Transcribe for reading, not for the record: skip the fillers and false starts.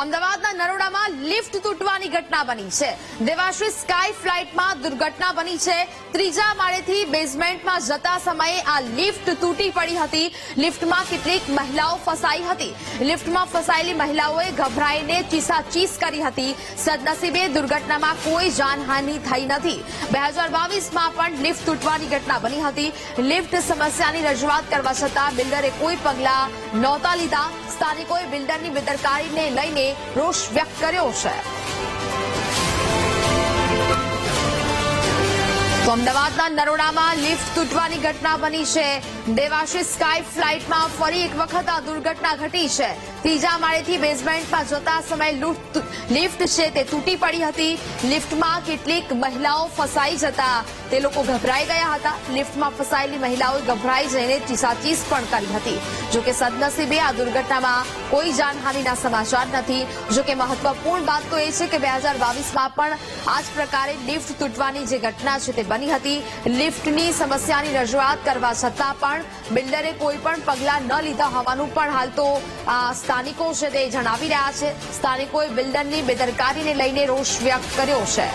અમદાવાદના નરોડામાં લિફ્ટ તૂટવાની ઘટના બની છે। દેવાશ્રી સ્કાય ફ્લાઇટમાં દુર્ઘટના બની છે। ત્રીજા માળેથી બેઝમેન્ટમાં જતા સમયે આ લિફ્ટ તૂટી પડી હતી। લિફ્ટમાં કેટલીક મહિલાઓ ફસાઈ હતી। લિફ્ટમાં ફસાયેલી મહિલાઓએ ગભરાઈને ચીસાચીસ કરી હતી। સદનસીબે દુર્ઘટનામાં કોઈ જાનહાનિ થઈ નથી। 2022માં પણ લિફ્ટ તૂટવાની ઘટના બની હતી। લિફ્ટ સમસ્યાની રજૂઆત કરવા છતાં બિલ્ડરે કોઈ પગલાં નહોતા લીધા। સ્થાનિકોએ બિલ્ડરની બેદરકારીને લઈને રોષ વ્યક્ત કર્યો છે। તો અમદાવાદના નરોડામાં લિફ્ટ તૂટવાની ઘટના બની છે। દેવાશ્રી સ્કાય ફ્લાઇટમાં ફરી એક વખત આ દુર્ઘટના ઘટી છે। ત્રીજા માળેથી બેઝમેન્ટમાં જતા સમયે લિફ્ટ છે તે તૂટી પડી હતી। લિફ્ટમાં કેટલીક મહિલાઓ ફસાઈ જતા તે લોકો ગભરાઈ ગયા હતા। લિફ્ટમાં ફસાયેલી મહિલાઓએ ગભરાઈ જઈને ચીસાચીસ પણ કરી હતી। જોકે સદનસીબે આ દુર્ઘટનામાં કોઈ જાનહાનિના સમાચાર નથી। જોકે મહત્વપૂર્ણ વાત તો એ છે કે 2022માં પણ આ જ પ્રકારે લિફ્ટ તૂટવાની જે ઘટના છે તે બની હતી। લિફ્ટની સમસ્યાની રજૂઆત કરવા છતાં પણ બિલ્ડરે કોઈ પણ પગલાં ન લીધા હોવાનું પણ હાલ તો સ્થાનિકો છે તે જણાવી રહ્યા છે। સ્થાનિકોએ બિલ્ડરની બેદરકારીને લઈને રોષ વ્યક્ત કર્યો છે।